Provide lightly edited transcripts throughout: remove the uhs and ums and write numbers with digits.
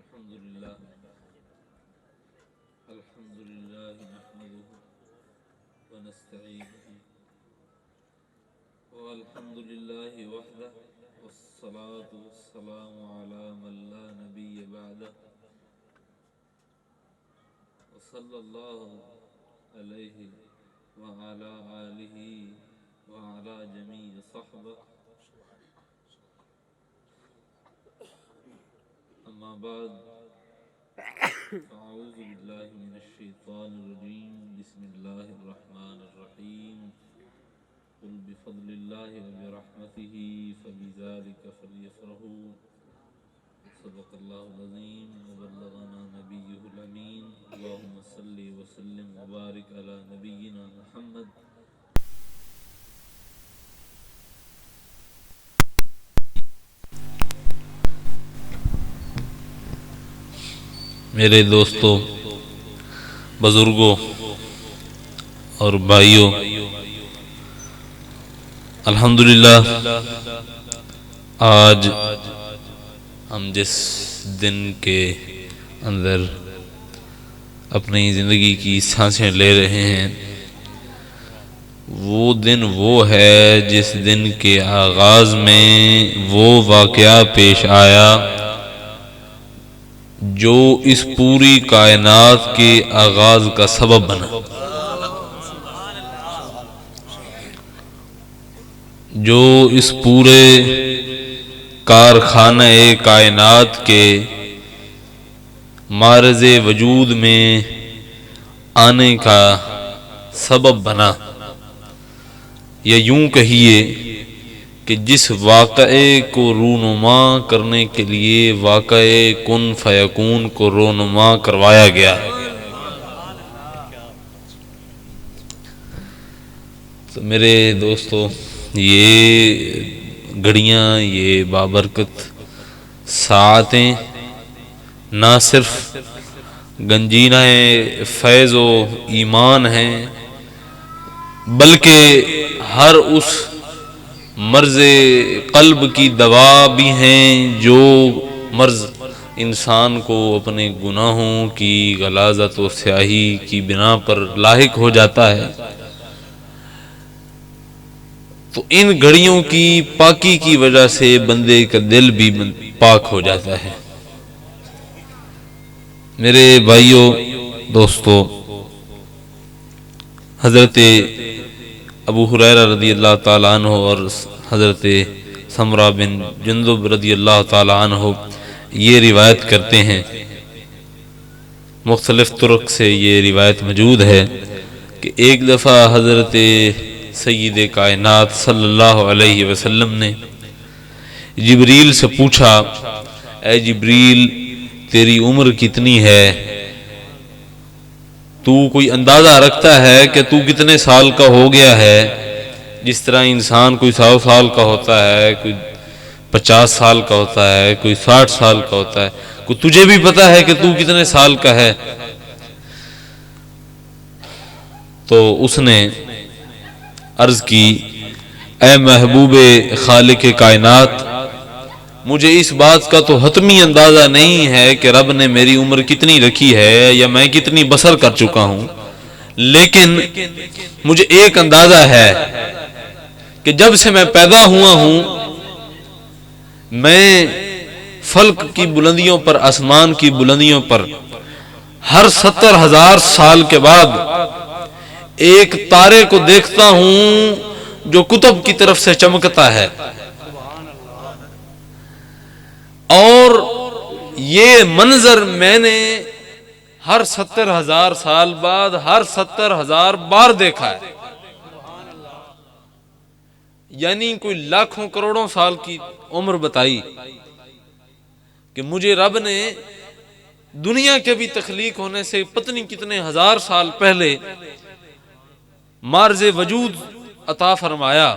الحمد لله نحمده ونستعينه والحمد لله وحده والصلاة والسلام على من لا نبي بعده وصلى الله عليه وعلى آله وعلى جميع صحبه أما بعد أعوذ بالله من الشيطان الرجيم بسم الله الرحمن الرحيم قل بفضل الله وبرحمته فبذلك فليفرحوا صدق الله العظيم وبلغنا نبيه الأمين اللهم صل وسلم وبارك على نبينا محمد میرے دوستوں، بزرگوں اور بھائیوں، الحمدللہ آج ہم جس دن کے اندر اپنی زندگی کی سانسیں لے رہے ہیں وہ دن وہ ہے جس دن کے آغاز میں وہ واقعہ پیش آیا جو اس پوری کائنات کے آغاز کا سبب بنا، جو اس پورے کارخانہ کائنات کے معرض وجود میں آنے کا سبب بنا، یا یوں کہیے کہ جس واقعے کو رونما کرنے کے لیے واقعے کن فیکون کو رونما کروایا گیا ہے۔ تو میرے دوستو، یہ گھڑیاں، یہ بابرکت ساعتیں نہ صرف گنجینہ فیض و ایمان ہیں بلکہ ہر اس مرض قلب کی دوا بھی ہیں جو مرض انسان کو اپنے گناہوں کی غلاظت و سیاہی کی بنا پر لاحق ہو جاتا ہے۔ تو ان گھڑیوں کی پاکی کی وجہ سے بندے کا دل بھی پاک ہو جاتا ہے۔ میرے بھائیوں، دوستو، حضرت ابو ہریرہ رضی اللہ تعالیٰ عنہ اور حضرت سمرہ بن جندب رضی اللہ تعالیٰ عنہ یہ روایت کرتے ہیں، مختلف طرق سے یہ روایت موجود ہے کہ ایک دفعہ حضرت سید کائنات صلی اللہ علیہ وسلم نے جبریل سے پوچھا، اے جبریل، تیری عمر کتنی ہے؟ تو کوئی اندازہ رکھتا ہے کہ تو کتنے سال کا ہو گیا ہے؟ جس طرح انسان کوئی 100 سال کا ہوتا ہے، کوئی 50 سال کا ہوتا ہے، کوئی 60 سال کا ہوتا ہے، کوئی تجھے بھی پتا ہے کہ تو کتنے سال کا ہے؟ تو اس نے عرض کی، اے محبوب خالق کائنات، مجھے اس بات کا تو حتمی اندازہ نہیں ہے کہ رب نے میری عمر کتنی رکھی ہے یا میں کتنی بسر کر چکا ہوں، لیکن مجھے ایک اندازہ ہے کہ جب سے میں پیدا ہوا ہوں میں فلک کی بلندیوں پر، آسمان کی بلندیوں پر ہر 70,000 سال کے بعد ایک تارے کو دیکھتا ہوں جو قطب کی طرف سے چمکتا ہے، اور یہ منظر میں نے ہر 70,000 سال بعد ہر 70,000 بار دیکھا ہے، یعنی کوئی لاکھوں کروڑوں سال کی عمر بتائی کہ مجھے رب نے دنیا کے بھی تخلیق ہونے سے پتہ نہیں کتنے ہزار سال پہلے معرض وجود عطا فرمایا۔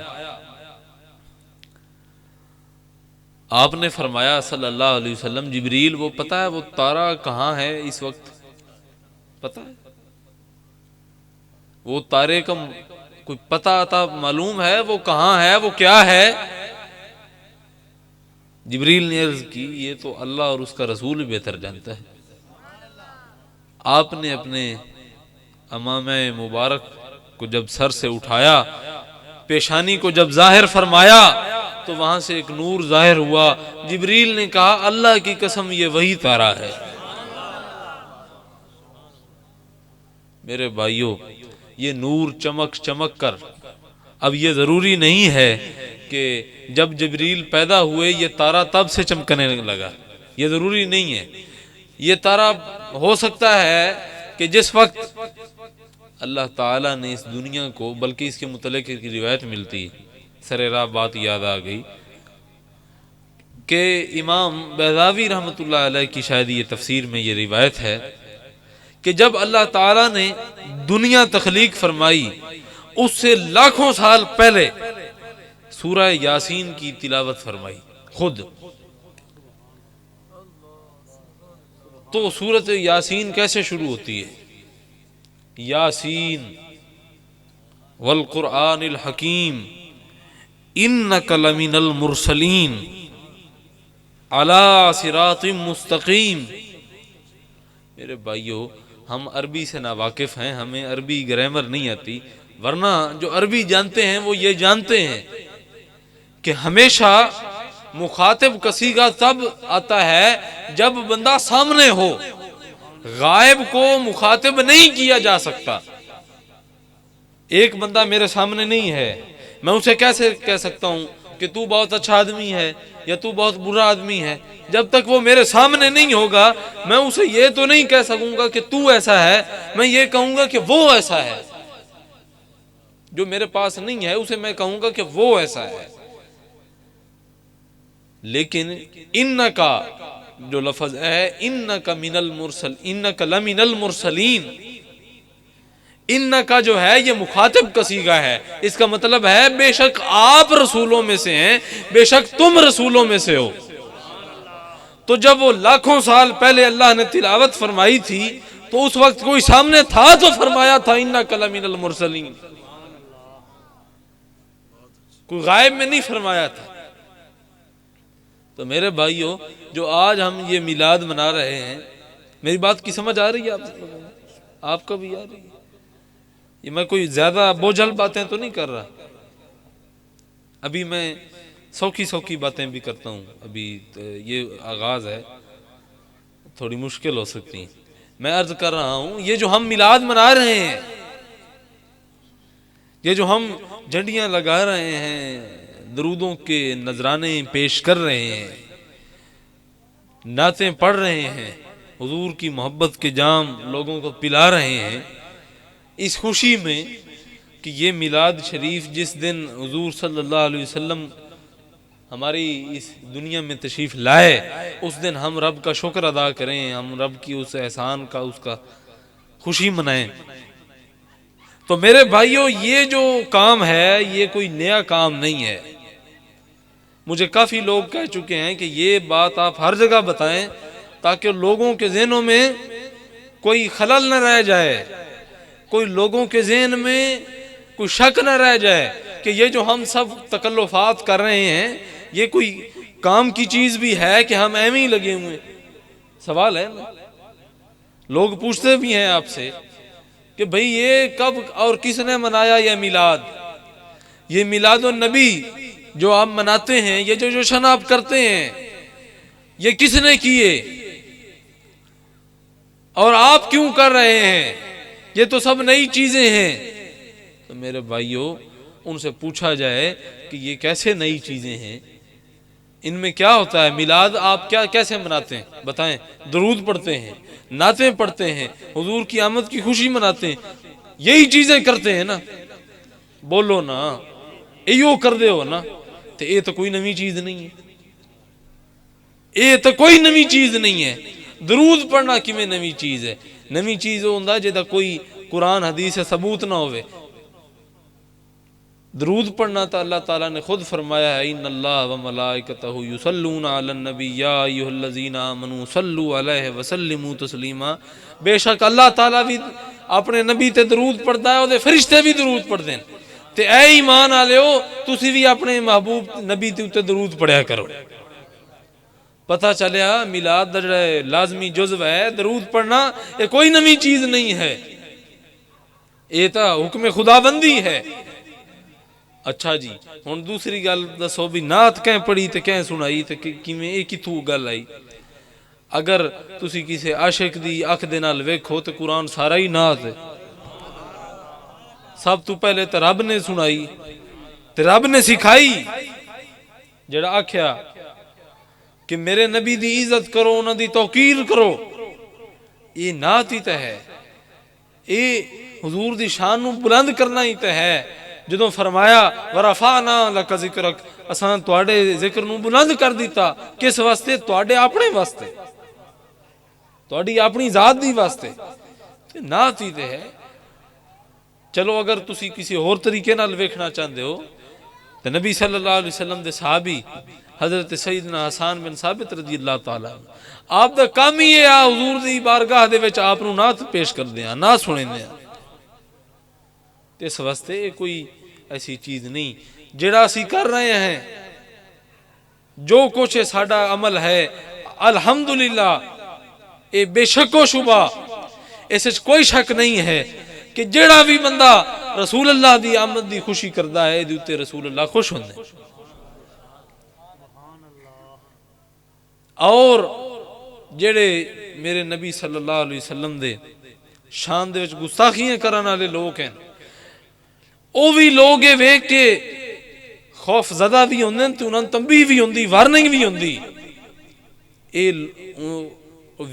آپ نے فرمایا صلی اللہ علیہ وسلم، جبریل، وہ پتہ ہے وہ تارا کہاں ہے اس وقت؟ پتہ ہے وہ تارے کا کوئی پتہ معلوم ہے وہ کہاں ہے، وہ کیا ہے؟ جبریل نے عرض کی یہ تو اللہ اور اس کا رسول بہتر جانتا ہے۔ آپ نے اپنے امامہ مبارک کو جب سر سے اٹھایا، پیشانی کو جب ظاہر فرمایا تو وہاں سے ایک نور ظاہر ہوا۔ جبریل نے کہا اللہ کی قسم یہ وہی تارا ہے۔ میرے بھائیوں، یہ نور چمک چمک کر، اب یہ ضروری نہیں ہے کہ جب جبریل پیدا ہوئے یہ تارا تب سے چمکنے لگا، یہ ضروری نہیں ہے۔ یہ تارا ہو سکتا ہے کہ جس وقت اللہ تعالیٰ نے اس دنیا کو، بلکہ اس کے متعلق کی روایت ملتی، سر راہ بات یاد آ گئی کہ امام بیضاوی رحمۃ اللہ علیہ کی شاید یہ تفسیر میں یہ روایت ہے کہ جب اللہ تعالیٰ نے دنیا تخلیق فرمائی اس سے لاکھوں سال پہلے سورہ یاسین کی تلاوت فرمائی خود۔ تو سورۃ یاسین کیسے شروع ہوتی ہے؟ یاسین والقرآن الحکیم انک لمن المرسلین علی صراط مستقیم۔ میرے بھائیو، ہم عربی سے ناواقف ہیں، ہمیں عربی گرامر نہیں آتی، ورنہ جو عربی جانتے ہیں وہ یہ جانتے ہیں کہ ہمیشہ مخاطب کا صیغہ تب آتا ہے جب بندہ سامنے ہو، غائب کو مخاطب نہیں کیا جا سکتا۔ ایک بندہ میرے سامنے نہیں ہے، میں اسے کیسے کہہ سکتا ہوں کہ تو بہت اچھا آدمی ہے یا تو بہت برا آدمی ہے؟ جب تک وہ میرے سامنے نہیں ہوگا میں اسے یہ تو نہیں کہہ سکوں گا کہ تو ایسا ہے، میں یہ کہوں گا کہ وہ ایسا ہے۔ جو میرے پاس نہیں ہے اسے میں کہوں گا کہ وہ ایسا ہے۔ لیکن انکا جو لفظ ہے، انکا من المرسل، انکا لمن المرسلین، انکا جو ہے یہ مخاطب کا صیغہ ہے، اس کا مطلب ہے بے شک آپ رسولوں میں سے ہیں، بے شک تم رسولوں میں سے ہو۔ تو جب وہ لاکھوں سال پہلے اللہ نے تلاوت فرمائی تھی تو اس وقت کوئی سامنے تھا تو فرمایا تھا انکا لمن المرسلین، کوئی غائب میں نہیں فرمایا تھا۔ تو میرے بھائیوں، جو آج ہم یہ میلاد منا رہے ہیں، میری بات کی سمجھ آ رہی ہے آپ لوگوں کو؟ آپ کو بھی آ رہی ہے؟ یہ میں کوئی زیادہ بوجھل باتیں تو نہیں کر رہا، ابھی میں سوکھی سوکھی باتیں بھی کرتا ہوں، ابھی یہ آغاز ہے، تھوڑی مشکل ہو سکتی ہیں۔ میں عرض کر رہا ہوں یہ جو ہم میلاد منا رہے ہیں، یہ جو ہم جھنڈیاں لگا رہے ہیں، درودوں کے نذرانے پیش کر رہے ہیں، نعتیں پڑھ رہے ہیں، حضور کی محبت کے جام لوگوں کو پلا رہے ہیں، اس خوشی میں کہ یہ میلاد شریف جس دن حضور صلی اللہ علیہ وسلم ہماری اس دنیا میں تشریف لائے، اس دن ہم رب کا شکر ادا کریں، ہم رب کی اس احسان کا، اس کا خوشی منائیں۔ تو میرے بھائیوں، یہ جو کام ہے یہ کوئی نیا کام نہیں ہے۔ مجھے کافی لوگ کہہ چکے ہیں کہ یہ بات آپ ہر جگہ بتائیں تاکہ لوگوں کے ذہنوں میں کوئی خلل نہ رہ جائے، کوئی لوگوں کے ذہن میں کوئی شک نہ رہ جائے کہ یہ جو ہم سب تکلفات کر رہے ہیں یہ کوئی کام کی چیز بھی ہے کہ ہم ایویں ہی لگے ہوئے۔ سوال ہے نا، لوگ پوچھتے بھی ہیں آپ سے کہ بھئی یہ کب اور کس نے منایا یہ میلاد؟ یہ میلاد النبی جو آپ مناتے ہیں، یہ جو جشن آپ کرتے ہیں، یہ کس نے کیے اور آپ کیوں کر رہے ہیں؟ یہ تو سب نئی چیزیں ہیں۔ تو میرے بھائیوں، ان سے پوچھا جائے کہ یہ کیسے نئی چیزیں ہیں، ان میں کیا ہوتا ہے؟ میلاد آپ کیسے مناتے ہیں بتائیں؟ درود پڑھتے ہیں، نعتیں پڑھتے ہیں، حضور کی آمد کی خوشی مناتے ہیں، یہی چیزیں کرتے ہیں نا؟ بولو نا، ایو کر دے ہو نا؟ تو یہ تو کوئی نئی چیز نہیں ہے، یہ تو کوئی نئی چیز نہیں ہے۔ درود پڑھنا کیویں نئی چیز ہے؟ نئی چیز وہ ہوندا جہدا کوئی قرآن حدیث سے ثبوت نہ ہوئے۔ درود پڑھنا تو اللہ تعالیٰ نے خود فرمایا ہے، ان اللہ و ملائکتہ یصلون علی النبی یا ایھا الذین آمنوا صلوا علیہ وسلموا تسلیما۔ بے شک اللہ تعالیٰ بھی اپنے نبی تے درود پڑھتا ہے، اور فرشتے بھی درود پڑھتے ہیں۔ تے اے ایمان والےو، تسی بھی اپنے محبوب نبی تے درود پڑھیا کرو۔ پتہ چلیا میلاد دا جڑا لازمی جزو ہے درود پڑھنا، یہ کوئی نئی چیز نہیں ہے، یہ تو حکم خدا بندی ہے۔ اچھا جی ہن دوسری گل دسو بھی نعت کہیں پڑھی تے کہیں سنائی تے کیویں، یہ کتھوں گل آئی؟ اگر تسی کسی عاشق دی اکھ دے نال ویکھو تے قرآن سارا ہی نعت ہے۔ سب تو پہلے تے رب نے سنائی تے رب نے سکھائی، جڑا آکھیا کہ میرے نبی دی عزت کرو، انہاں دی توقیر کرو، یہ نعت ہی تے ہے، یہ حضور دی شان نو بلند کرنا ہی تے ہے۔ جدوں فرمایا ورفعنا لک ذکرک، اساں تواڈے ذکر نو بلند کر دیتا، کس واسطے؟ تواڈے اپنے واسطے، تواڈی اپنی ذات دی واسطے، نعت ہی تے ہے۔ چلو اگر تسی کسی اور طریقے نال ویکھنا چاہندے ہو تو نبی صلی اللہ علیہ وسلم دے صحابی حضرت سیدنا حسان بن ثابت رضی اللہ تعالیٰ عنہ، آپ دا کام ہی ہے حضور دی بارگاہ دے وچ آپ نو نعت پیش کر دیاں، نعت سنے دیاں۔ اس واسطے یہ کوئی ایسی چیز نہیں جڑا اسی کر رہے ہیں، جو کچھ ساڈا عمل ہے الحمدللہ، یہ بے شک و شبہ اس وچ کوئی شک نہیں ہے کہ جڑا بھی بندہ رسول اللہ دی آمد دی خوشی کردا ہے، دے اوتے رسول اللہ خوش ہوندے۔ اور جڑے میرے نبی صلی اللہ علیہ وسلم دے شان دے وچ گستاخیاں کرن والے لوگ ہیں، او بھی لوگ ویکھ کے خوف زدہ بھی ہوندے تے انہاں تنبیہ بھی ہوندی، وارننگ بھی ہوندی، اے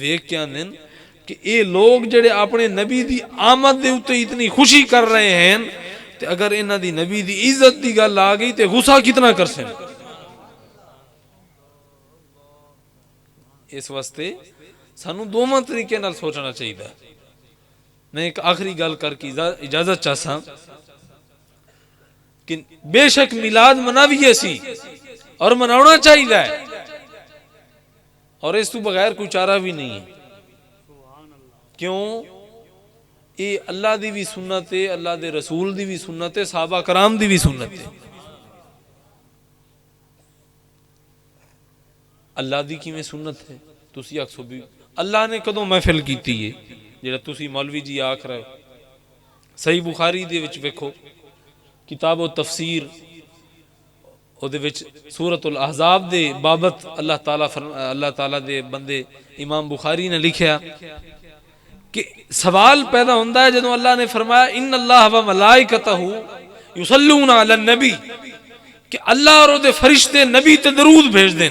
ویکھ کے آندے کہ اے لوگ جڑے اپنے نبی دی آمد دے اوتے اتنی خوشی کر رہے ہیں تے اگر انہاں دی نبی دی عزت دی گل آ گئی تے غصہ کتنا کر سن۔ اس واسطے سانو دوواں طریقے نال سوچنا چاہیے۔ میں ایک آخری گل کر کے اجازت چاہساں کہ بے شک میلاد مناویے سی اور مناونا چاہیے، اور اس تو بغیر کوئی چارہ بھی نہیں ہے۔ کیوں؟ یہ اللہ دی بھی سنت ہے، اللہ دے رسول دی بھی سنت ہے، صحابہ کرام دی بھی سنت ہے۔ اللہ دی کیویں سنت ہے؟ تسی آکھو بھی اللہ نے کدوں محفل کیتی ہے جڑا تسی مولوی جی آکھ رہے ہو؟ صحیح بخاری دے وچ ویکھو کتاب و تفسیر، او دے وچ سورۃ الاحزاب دے بابت اللہ تعالیٰ دے بندے امام بخاری نے لکھیا کہ سوال پیدا ہوندہ ہے جدوں اللہ نے فرمایا ان اللہ و ملائکتہ یصلون علی النبی، کہ اللہ اور دے فرشتے نبی تے درود بھیج دیں۔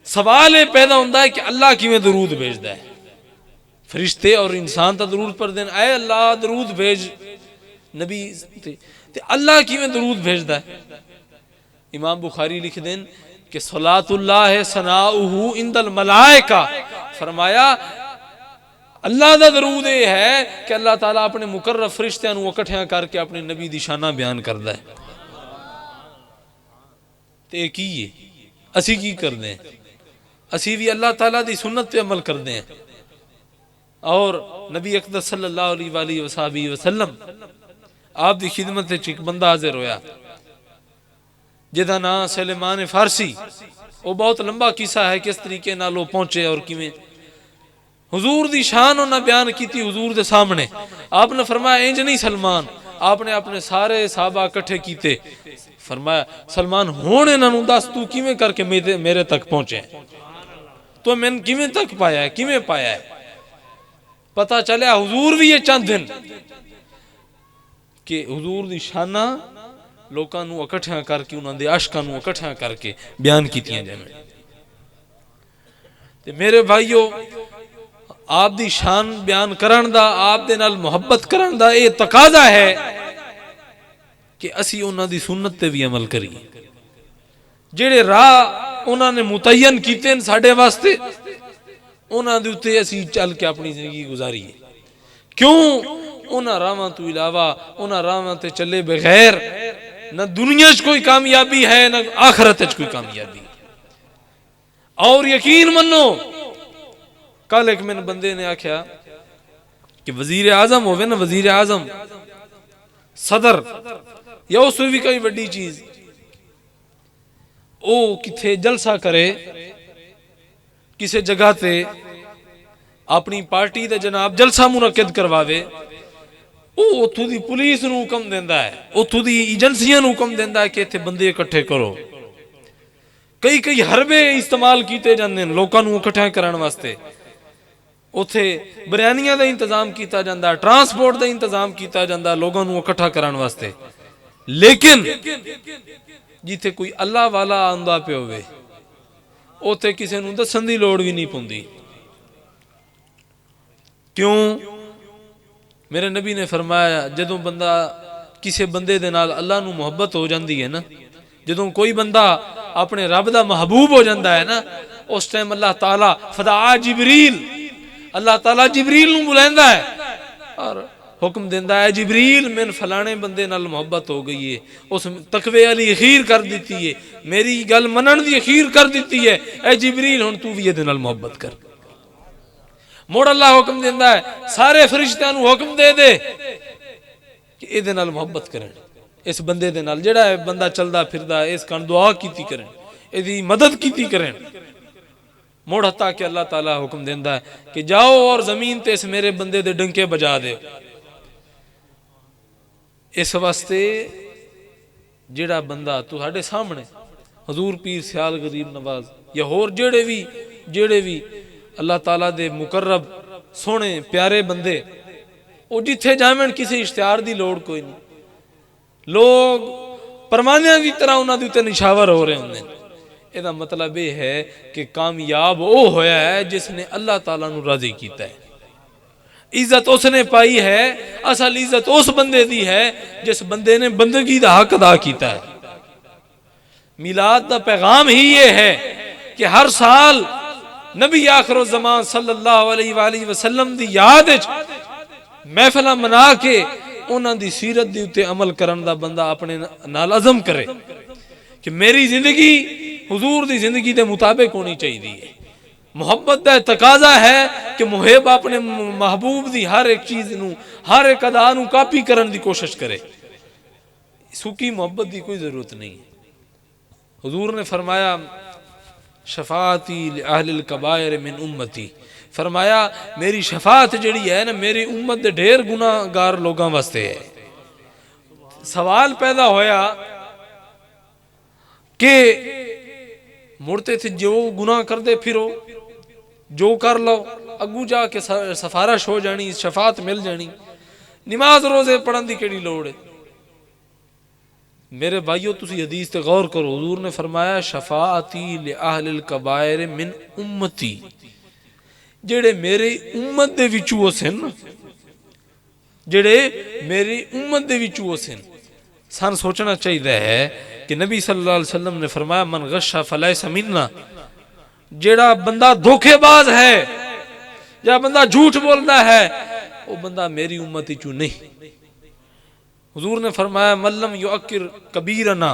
سوال یہ پیدا ہوندہ ہے کہ اللہ کیویں درود بھیجدا ہے؟ فرشتے اور انسان تا درود پر دین، اے اللہ درود بھیج نبی تے اللہ کیویں درود بھیجدا ہے؟ امام بخاری لکھ دین کہ صلاۃ اللہ ثناؤہ عند الملائکہ، فرمایا اللہ دا درود یہ ہے کہ اللہ تعالیٰ اپنے مقرب فرشتیاں نو اکٹھیاں کر کے اپنے نبی دی شانہ بیان کردا ہے۔ تے کی ہے اسی کی کردے ہیں؟ اسی بھی اللہ تعالیٰ دی سنت پہ عمل کردے ہیں۔ اور نبی اقدس صلی اللہ علیہ وآلہ وسلم آپ دی خدمت سے ایک بندہ حاضر ہویا جدا نام سلیمان فارسی، وہ بہت لمبا قصہ ہے کس طریقے نال وہ پہنچے اور کیویں حضور دی شان انہاں بیان کیتی حضور دے سامنے۔ آپ نے فرمایا انج نہیں سلمان، آپ نے اپنے سارے صحابہ اکٹھے کیتے، فرمایا سلمان ہون انہاں نوں دس تو کیویں کر کے میرے تک پہنچے، تو میں کیویں تک پایا ہے، کیویں پایا ہے؟ پتہ چلیا حضور بھی یہ چند دن کہ حضور دی شانہ لوکاں نو اکٹھیاں کر کے انہاں دے عشقاں نو اکٹھیاں کر کے بیان کیتیاں جائیں۔ تے میرے بھائیو، آپ دی شان بیان کرن دا، آپ دے نال محبت کرن دا اے تقاضا ہے کہ اسی انہاں دی سنت تے بھی عمل کریے، جڑے راہ انہاں نے متعین کیتے ہیں ساڈے واسطے، انہاں دے اوتے اسی چل کے اپنی زندگی گزاریے۔ کیوں؟ انہاں راہاں تو علاوہ انہاں راہاں تے چلے بغیر نہ دنیا وچ کوئی کامیابی ہے نہ آخرت وچ کوئی کامیابی۔ اور یقین منو، کل ایک میں بندے نے آکھیا کہ وزیر اعظم ہوئے نا، وزیر اعظم صدر یا اس سے بھی کوئی بڑی چیز، او کتھے جلسہ کرے کسی جگہ تے اپنی پارٹی دے جناب جلسہ منعقد کرواوے، وہ اتھوں دی پولیس نو حکم دیندا ہے، اتھوں دی ایجنسیاں نو حکم دیندا ہے کہ اتھے بندے اکٹھے کرو۔ کئی حربے استعمال کیتے جاندے ہیں لوکاں نو اکٹھا کرن واسطے، اتھے بریانیاں دا انتظام کیتا جاندا، ٹرانسپورٹ دا انتظام کیتا جاندا لوگاں نو اکٹھا کرن واسطے، لیکن جیتے کوئی اللہ والا آندا پہ ہوئے اتھے کسی نو دسن دی لوڑ بھی نہیں پوندی۔ کیوں؟ میرے نبی نے فرمایا جدوں بندہ کسی بندے دے نال اللہ نو محبت ہو جاندی ہے نا، جدوں کوئی بندہ اپنے رب دا محبوب ہو جاندا ہے نا، اس ٹائم اللہ تعالیٰ فدعا جبریل، اللہ تعالیٰ جبریل نو بلیندا ہے اور حکم دیندا ہے جبریل من فلانے بندے نال محبت ہو گئی ہے، اس تقوی علی اخیر کر دیتی ہے، میری گل منن دی اخیر کر دیتی ہے، اے جبریل ہن تو بھی یہ دے نال محبت کر۔ موڑ اللہ حکم دیندا ہے سارے فرشتیاں نو حکم دے دے کہ اے دے نال محبت کریں، اس بندے دے نال جڑا ہے بندہ چلدا پھردا ہے اس کان دعا کیتی کریں، اے دی مدد کیتی کریں۔ موڑ حتیٰ کہ اللہ تعالیٰ حکم دیندا ہے کہ جاؤ اور زمین تے اس میرے بندے دے ڈنکے بجا دے۔ اس واسطے جڑا بندہ تہاڈے سامنے حضور پیر سیال غریب نواز یا ہور جڑے بھی اللہ تعالیٰ دے مقرب سونے پیارے بندے، وہ جتھے جامن کسی اشتہار دی لوڑ کوئی نہیں، لوگ پروانیاں دی طرح انہاں دے تے نشاور ہو رہے ہوندے ہیں۔ اے دا مطلب یہ ہے کہ کامیاب وہ ہویا ہے جس نے اللہ تعالیٰ نو راضی کیتا ہے، عزت اس نے پائی ہے، اصل عزت اس بندے دی ہے جس بندے نے بندگی دا حق ادا کیتا ہے۔ میلاد دا پیغام ہی یہ ہے کہ ہر سال نبی آخر الزمان صلی اللہ علیہ وآلہ وسلم دی یاد محفلہ منا کے انہاں دی سیرت دی اتے عمل کرن دا بندہ اپنے نال عزم کرے کہ میری زندگی حضور دی زندگی دے مطابق ہونی چاہیے۔ محبت دا تقاضا ہے کہ محب اپنے محبوب دی ہر ایک چیز نو، ہر ایک ادا نو کاپی کرن دی کوشش کرے، سکی محبت دی کوئی ضرورت نہیں۔ حضور نے فرمایا شفاعتی لأہل الکبائر من امتی، فرمایا میری شفاعت جڑی ہے نا میری امت دے ڈھیر گناہ گار لوگاں واسطے ہے۔ سوال پیدا ہویا کہ مڑتے تھے جو گناہ کر دے پھرو جو کر لو اگو جا کے سفارش ہو جانی، شفاعت مل جانی، نماز روزے پڑھن دی کیڑی لوڑ ہے؟ میرے بھائیو تسی حدیث تے غور کرو، حضور نے فرمایا شفاعتی لأہل الکبائر من امتی، جڑے میری امت دے وچوں سن، جڑے میری امت دے وچوں سن۔ سان سوچنا چاہیے ہے کہ نبی صلی اللہ علیہ وسلم نے فرمایا من غش فلیس منا، جڑا بندہ دھوکے باز ہے یا بندہ جھوٹ بولنا ہے وہ بندہ میری امت وچوں نہیں۔ حضور نے فرمایا من لم یؤکر کبیرنا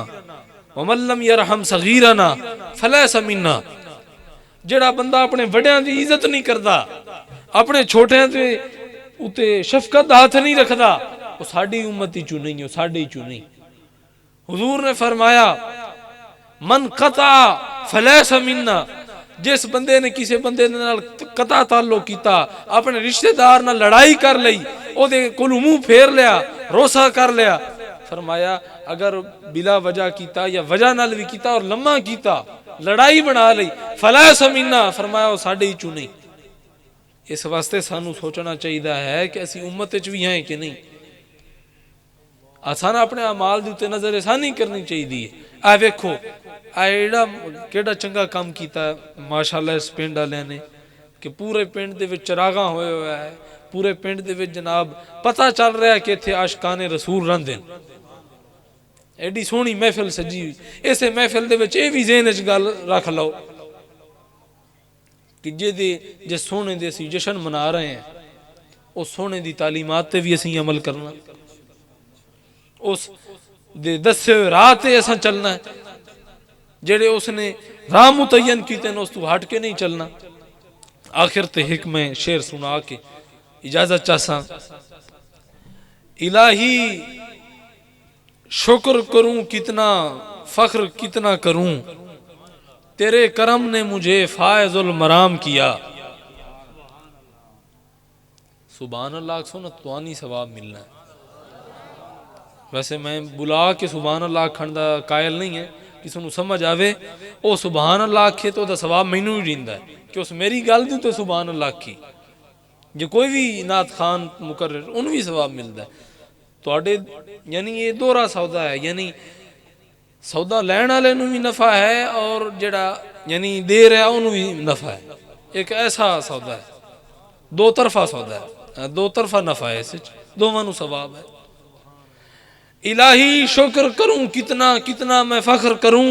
ومن لم یرحم صغیرنا فلیس منا، جڑا بندہ اپنے بڑیاں دی عزت نہیں کردا، اپنے چھوٹیاں تے اتے شفقت ہاتھ نہیں رکھدا، وہ ساڈی امت وچوں نہیں، وہ ساڈے وچوں نہیں۔ حضور نے فرمایا من قطع فلیس منا، جس بندے نے کسی بندے نال قطع تعلق کیتا، اپنے رشتہ دار نال لڑائی کر لئی، او دے کولوں منہ پھیر لیا، روسا کر لیا، فرمایا اگر بلا وجہ کیتا یا وجہ نال بھی کیتا اور لمحہ کیتا، لڑائی بنا لئی، فلیس منا، فرمایا وہ ساڈے وچوں نہیں۔ اس واسطے سانو سوچنا چاہیے ہے کہ اسی امت وچ بھی ہیں کہ نہیں۔ آسان اپنے اعمال دی تے نظر ثانی کرنی چاہیے۔ آ ویکھو ایڈا کیڑا چنگا کام کیتا ہے ماشاءاللہ اس پنڈ والے نے کہ پورے پنڈ دے وچ چراغاں ہوئے ہوا ہے، پورے پنڈ دے وچ جناب پتہ چل رہا ہے کہ اتھے عاشقان رسول رہندے، ایڈی سونی محفل سجی ہوئی۔ اسے محفل دے وچ اے وی ذہن وچ گل رکھ لو کہ جے سونے دے اسی جشن منا رہے ہیں، اس سونے دی تعلیمات تے بھی اسی عمل کرنا، اس دے دسے ہوئے راہ تے اساں چلنا ہے، جڑے اس نے راہ متعین کیتے ہیں اس تو ہٹ کے نہیں چلنا۔ آخر تے حکمہ شعر سنا کے اجازت چاہساں۔ الہی شکر کروں کتنا، فخر کتنا کروں، تیرے کرم نے مجھے فائز المرام کیا. سبحان اللہ سنو تو نہیں ثواب ملنا ہے. ویسے میں بلا کے سبحان اللہ کھڑ دا قائل نہیں ہے, کسی نو سمجھ آوے او سبحان اللہ کھے تو دا ثواب مینوں ہی دیندا ہے کہ اس میری گل دی تو سبحان اللہ کی. جو کوئی بھی نعت خان مقرر ان بھی ثواب ملتا ہے. تواڈے یعنی یہ دوہرا سودا ہے, یعنی سودا لین والے نو بھی نفع ہے اور جڑا یعنی دے رہا انہوں بھی نفع ہے. ایک ایسا سودا ہے, دو طرفہ سودا ہے, دو طرفہ نفع ہے, اس دونوں نو ثواب ہے. الہی شکر کروں کتنا کتنا میں فخر کروں,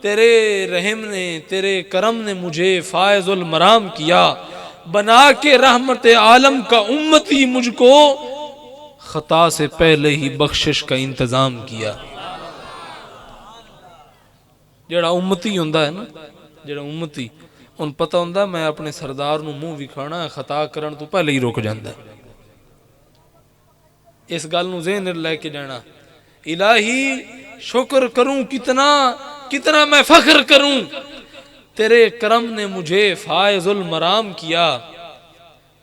تیرے رحم نے تیرے کرم نے مجھے فائز المرام کیا. بنا کے رحمت عالم کا امتی مجھ کو خطا سے پہلے ہی بخشش کا انتظام کیا. جڑا امتی ہوندا ہے نا, جڑا امتی ان پتہ ہوندا میں اپنے سردار نو منہ وکھانا خطا کرن تو پہلے ہی رک جاندا ہے. اس گل نو ذہن لے کے جانا. الہی شکر کروں کتنا کتنا میں فخر کروں, تیرے کرم نے مجھے فائز المرام کیا.